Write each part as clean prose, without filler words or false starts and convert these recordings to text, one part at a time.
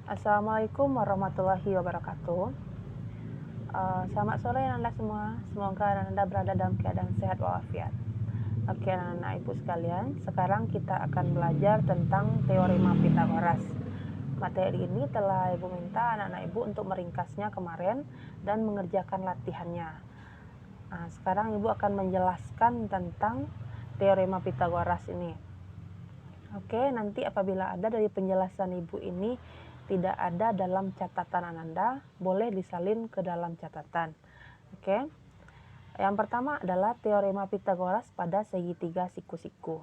Assalamualaikum warahmatullahi wabarakatuh. Selamat sore Anda semua. Semoga Anda berada dalam keadaan sehat walafiat. Oke, anak-anak ibu sekalian, sekarang kita akan belajar tentang teorema Pitagoras. Materi ini telah ibu minta anak-anak ibu untuk meringkasnya kemarin dan mengerjakan latihannya. Sekarang ibu akan menjelaskan tentang teorema Pitagoras ini. Oke, nanti apabila ada dari penjelasan ibu ini tidak ada dalam catatan Anda, boleh disalin ke dalam catatan. Oke. Yang pertama adalah teorema Pitagoras pada segitiga siku-siku.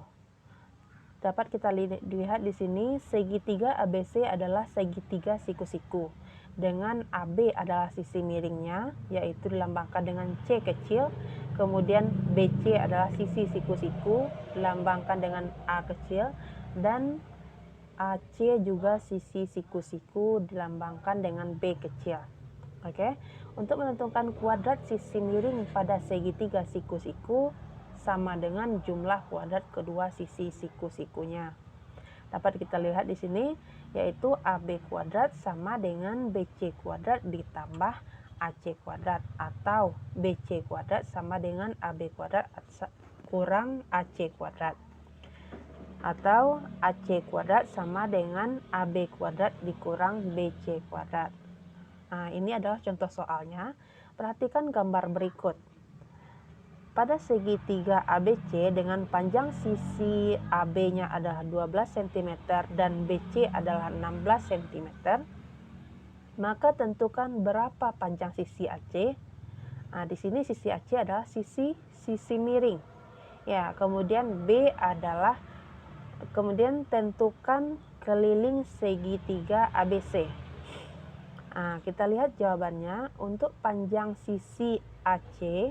Dapat kita lihat di sini segitiga ABC adalah segitiga siku-siku. Dengan AB adalah sisi miringnya, yaitu dilambangkan dengan C kecil. Kemudian BC adalah sisi siku-siku, dilambangkan dengan A kecil. Dan AC juga sisi siku-siku dilambangkan dengan B kecil. Oke. Untuk menentukan kuadrat sisi miring pada segitiga siku-siku sama dengan jumlah kuadrat kedua sisi siku-sikunya. Dapat kita lihat di sini yaitu AB kuadrat sama dengan BC kuadrat ditambah AC kuadrat, atau BC kuadrat sama dengan AB kuadrat kurang AC kuadrat, atau AC kuadrat sama dengan AB kuadrat dikurang BC kuadrat. Ini adalah contoh soalnya. Perhatikan gambar berikut. Pada segitiga ABC dengan panjang sisi AB-nya adalah 12 cm dan BC adalah 16 cm, maka tentukan berapa panjang sisi AC. Di sini sisi AC adalah sisi miring. Ya, kemudian tentukan keliling segitiga ABC. Kita lihat jawabannya. Untuk panjang sisi AC,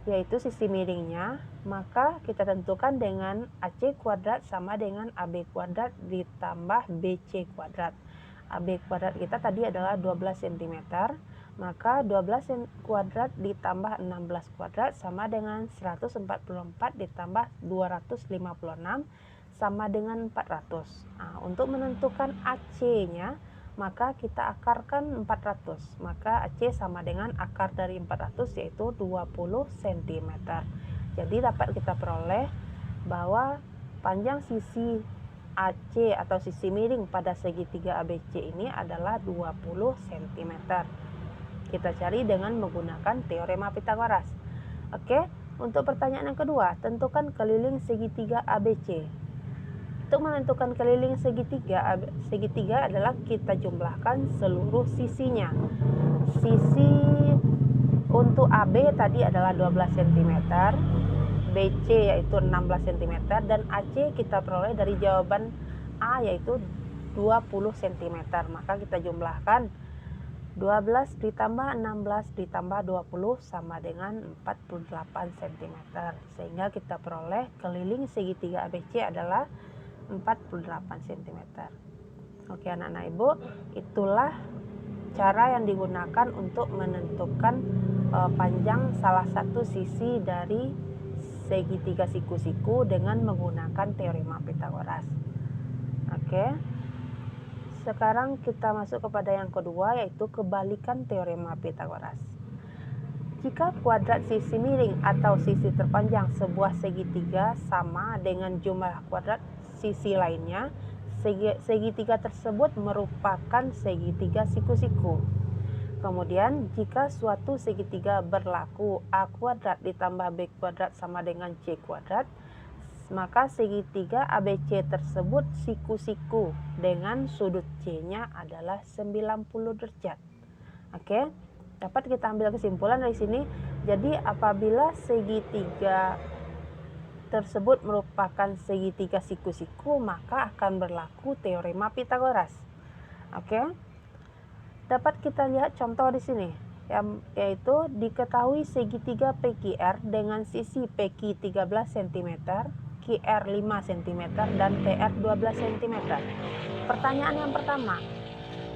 yaitu sisi miringnya, maka kita tentukan dengan AC kuadrat sama dengan AB kuadrat ditambah BC kuadrat. AB kuadrat kita tadi adalah 12 cm, maka 12 kuadrat ditambah 16 kuadrat sama dengan 144 ditambah 256 sama dengan 400. Untuk menentukan AC-nya, maka kita akarkan 400. Maka AC sama dengan akar dari 400 yaitu 20 cm. Jadi dapat kita peroleh bahwa panjang sisi AC atau sisi miring pada segitiga ABC ini adalah 20 cm. Kita cari dengan menggunakan teorema Pitagoras. Oke, untuk pertanyaan yang kedua, tentukan keliling segitiga ABC. Untuk menentukan keliling segitiga adalah kita jumlahkan seluruh sisinya. Sisi untuk AB tadi adalah 12 cm, BC yaitu 16 cm, dan AC kita peroleh dari jawaban A yaitu 20 cm. Maka kita jumlahkan 12 ditambah 16 ditambah 20 sama dengan 48 cm. Sehingga kita peroleh keliling segitiga ABC adalah 48 cm. Oke anak-anak ibu, itulah cara yang digunakan untuk menentukan panjang salah satu sisi dari segitiga siku-siku dengan menggunakan teorema Pitagoras. Oke. Sekarang kita masuk kepada yang kedua, yaitu kebalikan teorema Pitagoras. Jika kuadrat sisi miring atau sisi terpanjang sebuah segitiga sama dengan jumlah kuadrat sisi lainnya, segitiga tersebut merupakan segitiga siku-siku. Kemudian jika suatu segitiga berlaku A kuadrat ditambah B kuadrat sama dengan C kuadrat, maka segitiga ABC tersebut siku-siku dengan sudut C-nya adalah 90 derajat. Oke, dapat kita ambil kesimpulan dari sini. Jadi apabila segitiga tersebut merupakan segitiga siku-siku, maka akan berlaku teorema Pitagoras. Oke. Dapat kita lihat contoh di sini, yaitu diketahui segitiga PQR dengan sisi PQ 13 cm, QR 5 cm, dan TR 12 cm. Pertanyaan yang pertama,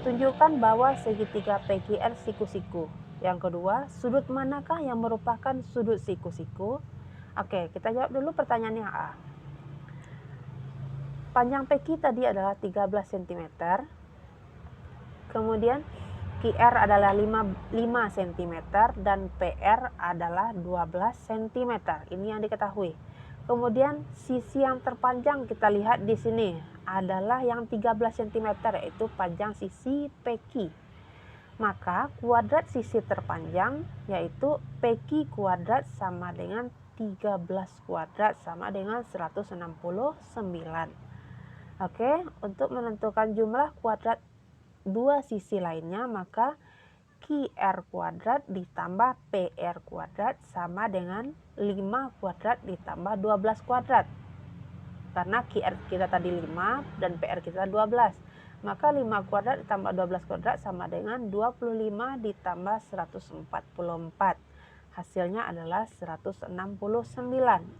tunjukkan bahwa segitiga PQR siku-siku. Yang kedua, sudut manakah yang merupakan sudut siku-siku? Oke, kita jawab dulu pertanyaan yang A. Panjang PQ tadi adalah 13 cm. Kemudian QR adalah 5 cm dan PR adalah 12 cm. Ini yang diketahui. Kemudian sisi yang terpanjang kita lihat di sini adalah yang 13 cm, yaitu panjang sisi PQ. Maka kuadrat sisi terpanjang yaitu PQ kuadrat sama dengan 13 kuadrat sama dengan 169. Oke, untuk menentukan jumlah kuadrat dua sisi lainnya, maka QR kuadrat ditambah PR kuadrat sama dengan 5 kuadrat ditambah 12 kuadrat. Karena QR kita tadi 5 dan PR kita 12. Maka 5 kuadrat ditambah 12 kuadrat sama dengan 25 ditambah 144. Hasilnya adalah 169.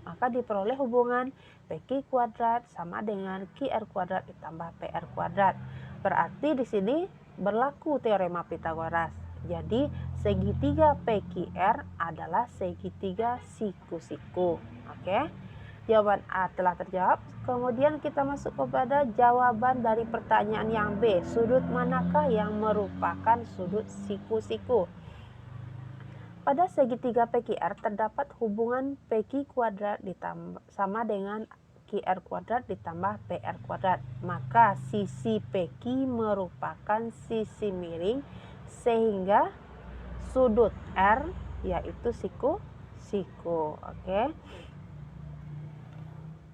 Maka diperoleh hubungan PQ kuadrat sama dengan QR kuadrat ditambah PR kuadrat. Berarti di sini berlaku teorema Pitagoras. Jadi segitiga PQR adalah segitiga siku-siku. Oke. Jawaban A telah terjawab. Kemudian kita masuk kepada jawaban dari pertanyaan yang B. Sudut manakah yang merupakan sudut siku-siku? Pada segitiga PQR terdapat hubungan PQ kuadrat ditambah sama dengan QR kuadrat ditambah PR kuadrat. Maka sisi PQ merupakan sisi miring sehingga sudut R yaitu siku-siku. Oke.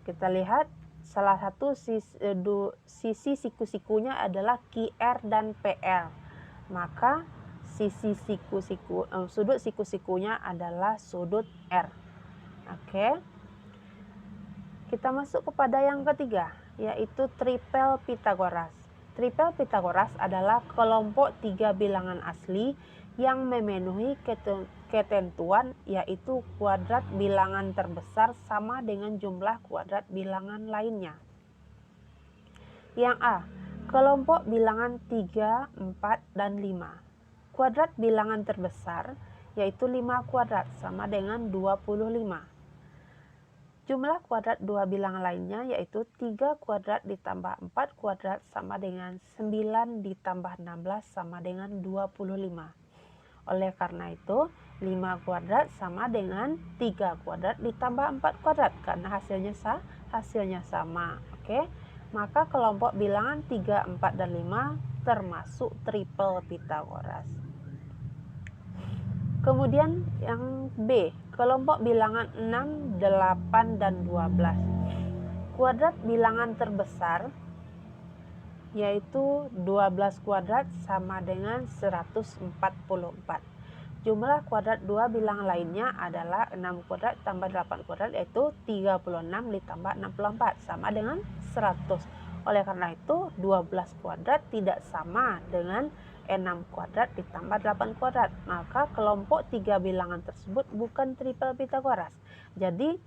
Kita lihat salah satu sisi siku-sikunya adalah QR dan PR. Maka sisi sudut siku-sikunya adalah sudut R. Oke. Kita masuk kepada yang ketiga, yaitu tripel Pitagoras. Tripel Pitagoras adalah kelompok 3 bilangan asli yang memenuhi ketentuan, yaitu kuadrat bilangan terbesar sama dengan jumlah kuadrat bilangan lainnya. Yang A, kelompok bilangan 3, 4, dan 5. Kuadrat bilangan terbesar yaitu 5 kuadrat sama dengan 25. Jumlah kuadrat dua bilangan lainnya yaitu 3 kuadrat ditambah 4 kuadrat sama dengan 9 ditambah 16 sama dengan 25. Oleh karena itu 5 kuadrat sama dengan 3 kuadrat ditambah 4 kuadrat karena hasilnya sama. Oke. Maka kelompok bilangan 3, 4, dan 5 termasuk tripel Pitagoras. Kemudian yang B, kelompok bilangan 6, 8, dan 12. Kuadrat bilangan terbesar yaitu 12 kuadrat sama dengan 144. Jumlah kuadrat dua bilangan lainnya adalah 6 kuadrat tambah 8 kuadrat yaitu 36 ditambah 64 sama dengan 100. Oleh karena itu 12 kuadrat tidak sama dengan 6 kuadrat ditambah 8 kuadrat. Maka kelompok 3 bilangan tersebut bukan tripel Pitagoras. Jadi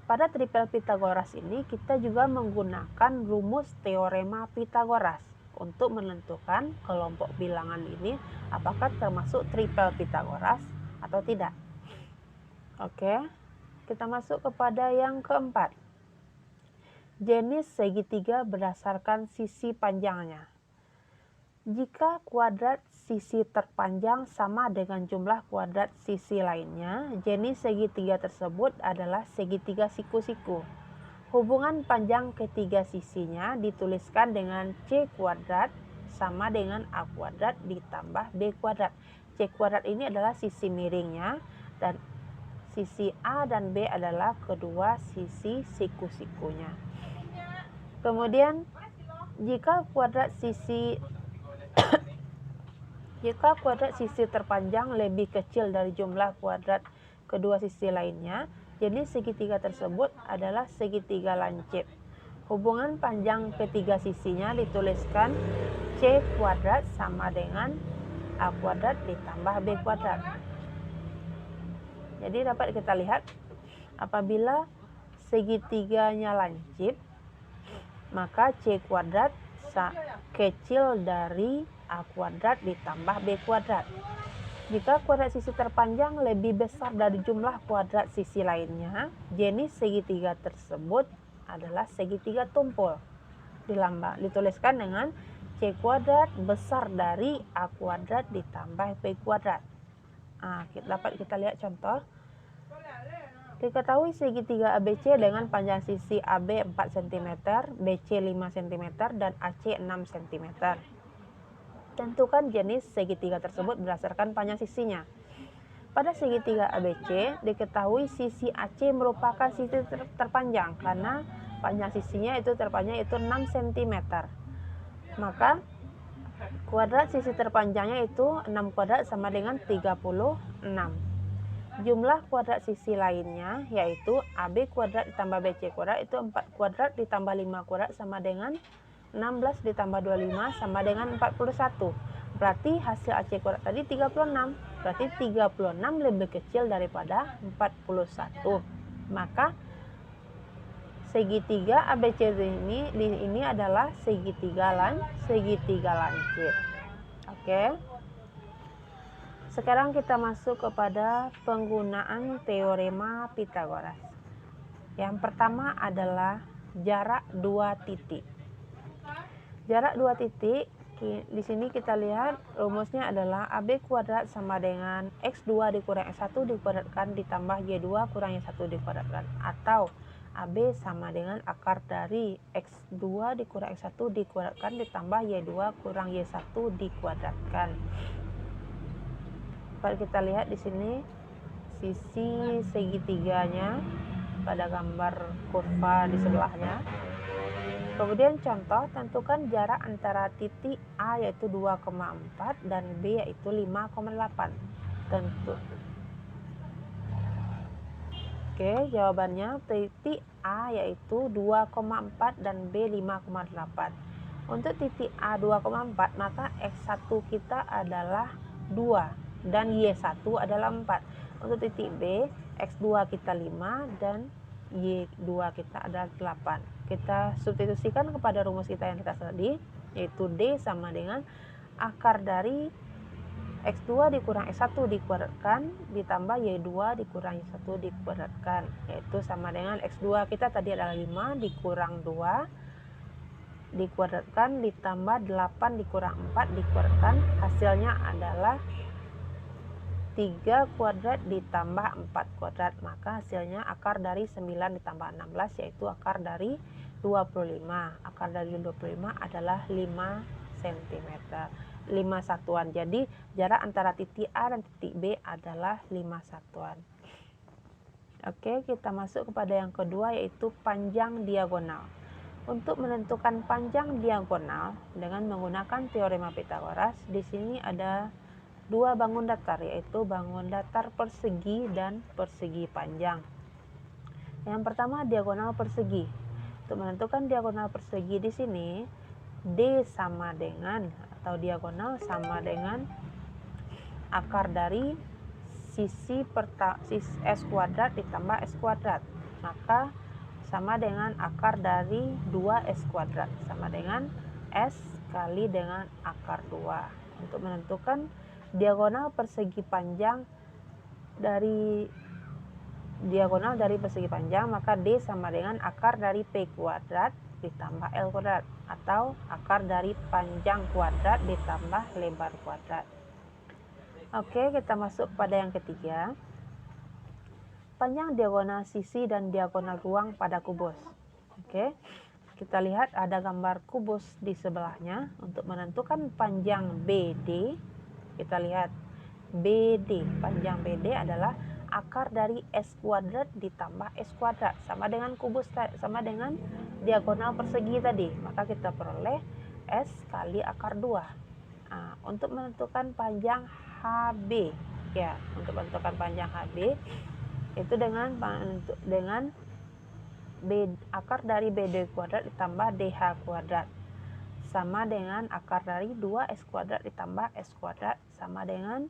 pada tripel Pitagoras ini kita juga menggunakan rumus teorema Pitagoras untuk menentukan kelompok bilangan ini apakah termasuk tripel Pitagoras atau tidak. Oke, kita masuk kepada yang keempat. Jenis segitiga berdasarkan sisi panjangnya. Jika kuadrat sisi terpanjang sama dengan jumlah kuadrat sisi lainnya, jenis segitiga tersebut adalah segitiga siku-siku. Hubungan panjang ketiga sisinya dituliskan dengan C kuadrat sama dengan A kuadrat ditambah B kuadrat. C kuadrat ini adalah sisi miringnya dan sisi A dan B adalah kedua sisi siku-sikunya. Kemudian jika kuadrat sisi terpanjang lebih kecil dari jumlah kuadrat kedua sisi lainnya, jenis segitiga tersebut adalah segitiga lancip. Hubungan panjang ketiga sisinya dituliskan C kuadrat sama dengan A kuadrat ditambah B kuadrat. Jadi dapat kita lihat apabila segitiganya lancip, maka C kuadrat kecil dari A kuadrat ditambah B kuadrat. Jika kuadrat sisi terpanjang lebih besar dari jumlah kuadrat sisi lainnya, jenis segitiga tersebut adalah segitiga tumpul. Dituliskan dengan C kuadrat besar dari A kuadrat ditambah B kuadrat. Dapat kita lihat contoh. Diketahui segitiga ABC dengan panjang sisi AB 4 cm, BC 5 cm, dan AC 6 cm. Tentukan jenis segitiga tersebut berdasarkan panjang sisinya. Pada segitiga ABC, diketahui sisi AC merupakan sisi terpanjang karena panjang sisinya itu terpanjang itu 6 cm. Maka kuadrat sisi terpanjangnya itu 6 kuadrat sama dengan 36. Jumlah kuadrat sisi lainnya yaitu AB kuadrat ditambah BC kuadrat itu 4 kuadrat ditambah 5 kuadrat sama dengan 16 ditambah 25 sama dengan 41. Berarti hasil AC kuadrat tadi 36. Berarti 36 lebih kecil daripada 41. Maka segitiga ABC ini adalah segitiga lancip. Oke. Sekarang kita masuk kepada penggunaan teorema Pythagoras. Yang pertama adalah jarak 2 titik. Jarak 2 titik, di sini kita lihat rumusnya adalah AB kuadrat sama dengan X2 dikurang X1 dikuadratkan ditambah Y2 kurang Y1 dikuadratkan. Atau AB sama dengan akar dari X2 dikurang X1 dikuadratkan ditambah Y2 kurang Y1 dikuadratkan. Dapat kita lihat di sini sisi segitiganya pada gambar kurva di sebelahnya. Kemudian contoh, tentukan jarak antara titik A yaitu 2,4 dan B yaitu 5,8. Tentu. Oke, jawabannya titik A yaitu 2,4 dan B 5,8. Untuk titik A 2,4 maka X1 kita adalah 2 dan Y1 adalah 4. Untuk titik B, X2 kita 5 dan Y2 kita adalah 8. Kita substitusikan kepada rumus kita yang kita tadi, yaitu D sama dengan akar dari X2 dikurang X1 dikuadratkan ditambah Y2 dikurang Y1 dikuadratkan, yaitu sama dengan X2 kita tadi adalah 5 dikurang 2 dikuadratkan ditambah 8 dikurang 4 dikuadratkan, hasilnya adalah 3 kuadrat ditambah 4 kuadrat, maka hasilnya akar dari 9 ditambah 16 yaitu akar dari 25. Akar dari 25 adalah 5 cm, 5 satuan. Jadi jarak antara titik A dan titik B adalah 5 satuan. Oke, kita masuk kepada yang kedua yaitu panjang diagonal. Untuk menentukan panjang diagonal dengan menggunakan teorema Pythagoras, di sini ada dua bangun datar, yaitu bangun datar persegi dan persegi panjang. Yang pertama diagonal persegi. Untuk menentukan diagonal persegi di sini D sama dengan atau diagonal sama dengan akar dari sisi S kuadrat ditambah S kuadrat. Maka sama dengan akar dari 2S kuadrat sama dengan S kali dengan akar 2. Untuk menentukan diagonal persegi panjang dari persegi panjang, maka D sama dengan akar dari P kuadrat ditambah L kuadrat atau akar dari panjang kuadrat ditambah lebar kuadrat. Oke, kita masuk pada yang ketiga. Panjang diagonal sisi dan diagonal ruang pada kubus. Oke. Kita lihat ada gambar kubus di sebelahnya. Untuk menentukan panjang BD, kita lihat BD, panjang BD adalah akar dari S kuadrat ditambah S kuadrat sama dengan kubus, sama dengan diagonal persegi tadi, maka kita peroleh S kali akar 2. Untuk menentukan panjang HB, ya, untuk menentukan panjang HB itu dengan akar dari BD kuadrat ditambah DH kuadrat sama dengan akar dari 2S kuadrat ditambah S kuadrat sama dengan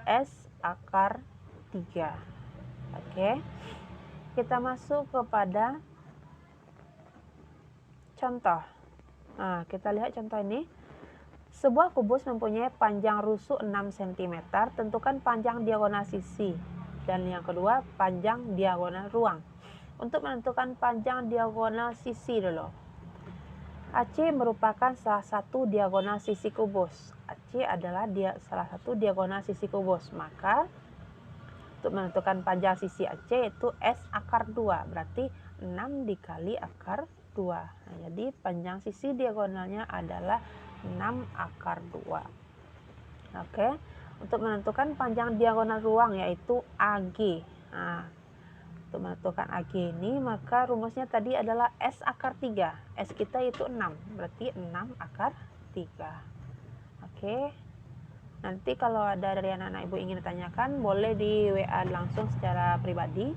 S akar 3. Oke. Kita masuk kepada contoh. Kita lihat contoh ini. Sebuah kubus mempunyai panjang rusuk 6 cm. Tentukan panjang diagonal sisi. Dan yang kedua, panjang diagonal ruang. Untuk menentukan panjang diagonal sisi dulu. AC merupakan salah satu diagonal sisi kubus. AC adalah salah satu diagonal sisi kubus. Maka untuk menentukan panjang sisi AC itu S akar 2. Berarti 6 dikali akar 2. Nah, jadi panjang sisi diagonalnya adalah 6 akar 2. Oke. Untuk menentukan panjang diagonal ruang yaitu AG. Nah, untuk menentukan AG ini maka rumusnya tadi adalah S akar 3. S kita itu 6, berarti 6 akar 3. Oke. Nanti kalau ada dari anak-anak ibu ingin ditanyakan boleh di WA langsung secara pribadi.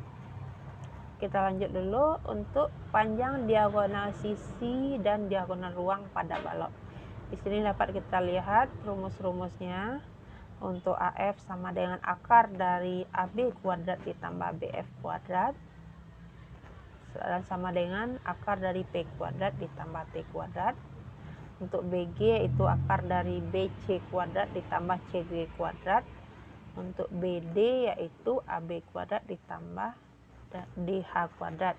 Kita lanjut dulu untuk panjang diagonal sisi dan diagonal ruang pada balok. Di sini dapat kita lihat rumus-rumusnya. Untuk AF sama dengan akar dari AB kuadrat ditambah BF kuadrat dan sama dengan akar dari P kuadrat ditambah T kuadrat. Untuk BG itu akar dari BC kuadrat ditambah CG kuadrat. Untuk BD yaitu AB kuadrat ditambah DH kuadrat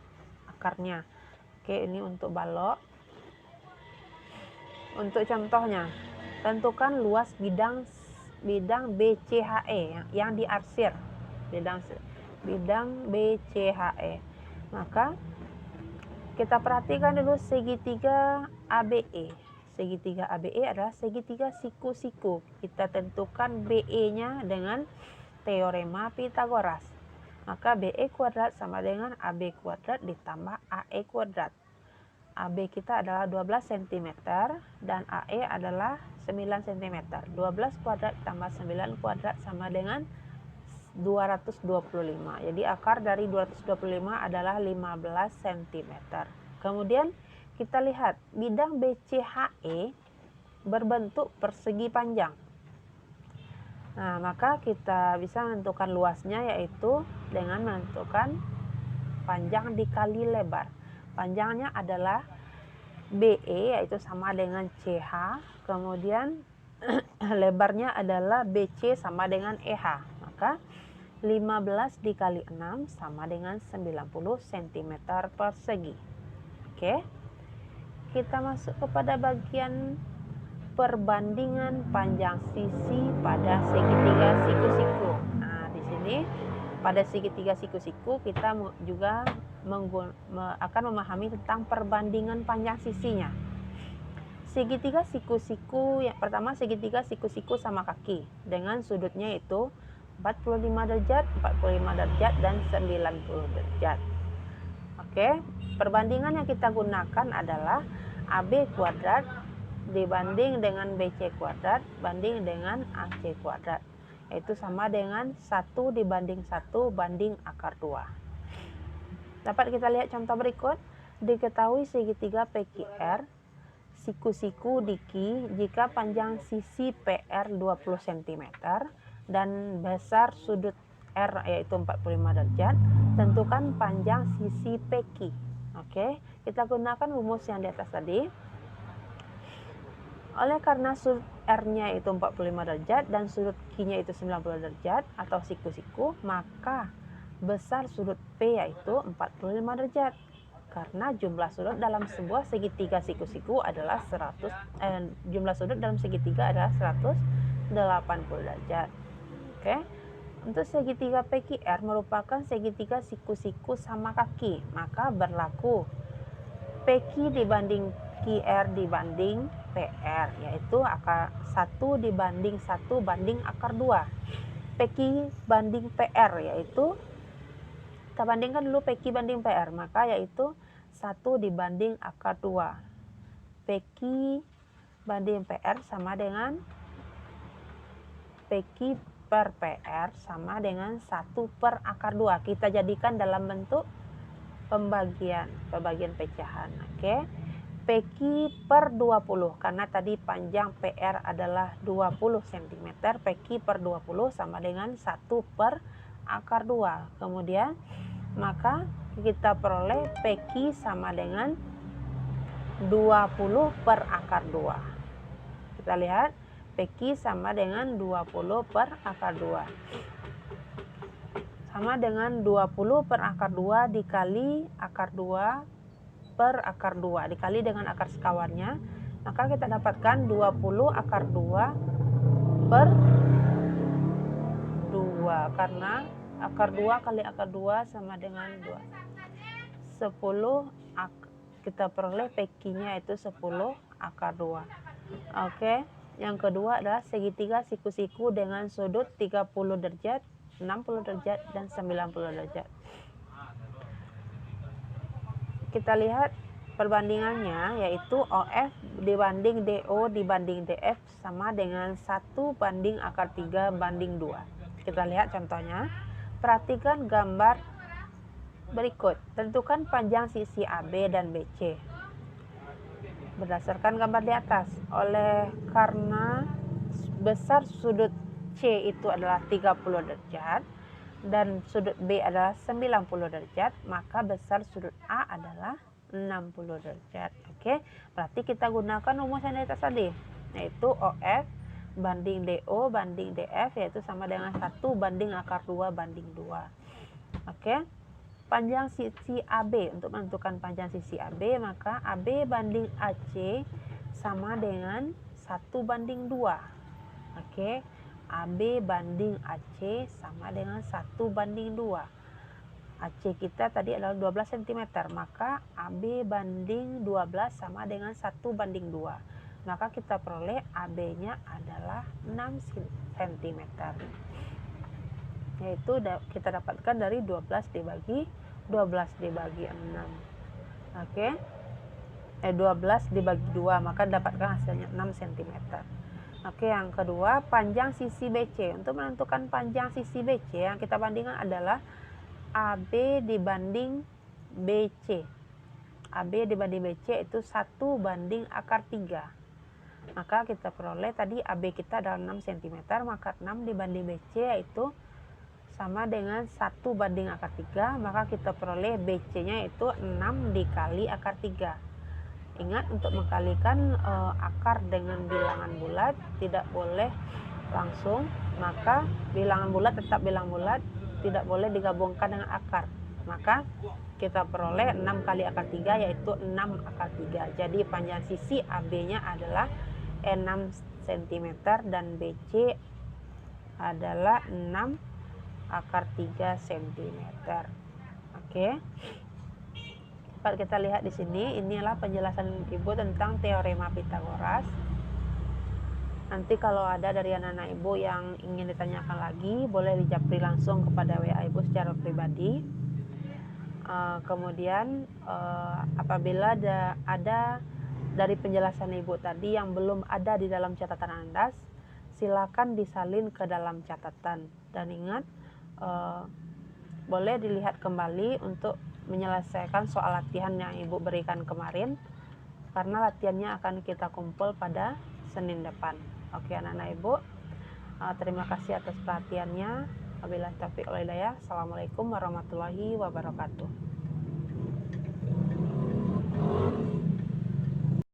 akarnya. Oke, ini untuk balok. Untuk contohnya, tentukan luas bidang BCHE yang diarsir, bidang BCHE. Maka kita perhatikan dulu segitiga ABE. Segitiga ABE adalah segitiga siku-siku. Kita tentukan BE-nya dengan teorema Pitagoras. Maka BE kuadrat sama dengan AB kuadrat ditambah AE kuadrat. AB kita adalah 12 cm dan AE adalah 9 cm. 12 kuadrat tambah 9 kuadrat sama dengan 225. Jadi akar dari 225 adalah 15 cm. Kemudian kita lihat bidang BCHE berbentuk persegi panjang. Nah, maka kita bisa menentukan luasnya yaitu dengan menentukan panjang dikali lebar. Panjangnya adalah BE yaitu sama dengan CH, kemudian lebarnya adalah BC sama dengan EH. Maka 15 dikali 6 sama dengan 90 cm persegi. Oke. Kita masuk kepada bagian perbandingan panjang sisi pada segitiga siku-siku. Nah, di sini pada segitiga siku-siku kita juga akan memahami tentang perbandingan panjang sisinya. Segitiga siku-siku yang pertama, segitiga siku-siku sama kaki dengan sudutnya itu 45 derajat, 45 derajat dan 90 derajat. Oke, perbandingan yang kita gunakan adalah AB kuadrat dibanding dengan BC kuadrat banding dengan AC kuadrat, yaitu sama dengan 1 dibanding 1 banding akar 2. Dapat kita lihat contoh berikut. Diketahui segitiga PQR siku-siku di Q jika panjang sisi PR 20 cm dan besar sudut R yaitu 45 derajat. Tentukan panjang sisi PQ. Oke, kita gunakan rumus yang di atas tadi. Oleh karena sudut R-nya itu 45 derajat dan sudut Q-nya itu 90 derajat atau siku-siku, maka besar sudut P yaitu 45 derajat. Karena jumlah sudut dalam sebuah segitiga siku-siku adalah jumlah sudut dalam segitiga adalah 180 derajat. Oke. Untuk segitiga PQR merupakan segitiga siku-siku sama kaki, maka berlaku PQ dibanding QR dibanding PR, yaitu akar 1 dibanding 1 banding akar 2. PQ banding PR yaitu kita bandingkan dulu PQ banding PR, maka yaitu 1 dibanding akar 2. PQ banding PR sama dengan PQ per PR sama dengan 1 per akar 2. Kita jadikan dalam bentuk pembagian pecahan. Oke. PQ per 20 karena tadi panjang PR adalah 20 cm. PQ per 20 sama dengan 1 per akar 2. Kemudian maka kita peroleh PQ sama dengan 20 per akar 2. Kita lihat PQ sama dengan 20 per akar 2. Sama dengan 20 per akar 2 dikali akar 2 per akar 2 dikali dengan akar sekawannya, maka kita dapatkan 20 akar 2 per 2, karena akar 2 kali akar 2 sama dengan 2. 10 kita peroleh PQ-nya itu 10 akar 2. Oke, yang kedua adalah segitiga siku-siku dengan sudut 30 derajat, 60 derajat, dan 90 derajat. Kita lihat perbandingannya, yaitu OF dibanding DO dibanding DF sama dengan 1 banding akar 3 banding 2. Kita lihat contohnya. Perhatikan gambar berikut. Tentukan panjang sisi AB dan BC. Berdasarkan gambar di atas, karena besar sudut C itu adalah 30 derajat dan sudut B adalah 90 derajat, maka besar sudut A adalah 60 derajat. Oke, berarti kita gunakan rumus yang di atas tadi, yaitu OF banding DO banding DF, yaitu sama dengan 1 banding akar 2 banding 2. Oke, panjang sisi AB. Untuk menentukan panjang sisi AB, maka AB banding AC sama dengan 1 banding 2. Oke, AB banding AC sama dengan 1 banding 2. AC kita tadi adalah 12 cm, maka AB banding 12 sama dengan 1 banding 2. Maka kita peroleh AB-nya adalah 6 cm. Yaitu kita dapatkan dari 12 dibagi 6. Oke. 12 dibagi 2, maka dapatkan hasilnya 6 cm. Oke, yang kedua, panjang sisi BC. Untuk menentukan panjang sisi BC, yang kita bandingkan adalah AB dibanding BC. AB dibanding BC itu 1 banding akar 3. Maka kita peroleh tadi AB kita adalah 6 cm, maka 6 dibanding BC yaitu sama dengan 1 banding akar 3, maka kita peroleh BC-nya itu 6 dikali akar 3. Ingat, untuk mengkalikan akar dengan bilangan bulat tidak boleh langsung, maka bilangan bulat tetap bilangan bulat, tidak boleh digabungkan dengan akar. Maka kita peroleh 6 kali akar 3 yaitu 6 akar 3. Jadi panjang sisi AB-nya adalah 6 cm dan BC adalah 6 akar 3 cm. Oke. Dapat kita lihat di sini, inilah penjelasan Ibu tentang teorema Pitagoras. Nanti kalau ada dari anak-anak Ibu yang ingin ditanyakan lagi, boleh dijapri langsung kepada WA Ibu secara pribadi. Kemudian apabila ada dari penjelasan Ibu tadi yang belum ada di dalam catatan Anda, silakan disalin ke dalam catatan. Dan ingat, boleh dilihat kembali untuk menyelesaikan soal latihan yang Ibu berikan kemarin, karena latihannya akan kita kumpul pada Senin depan. Oke anak-anak Ibu, terima kasih atas perhatiannya. Wabillahi taufiq wal hidayah. Assalamualaikum warahmatullahi wabarakatuh.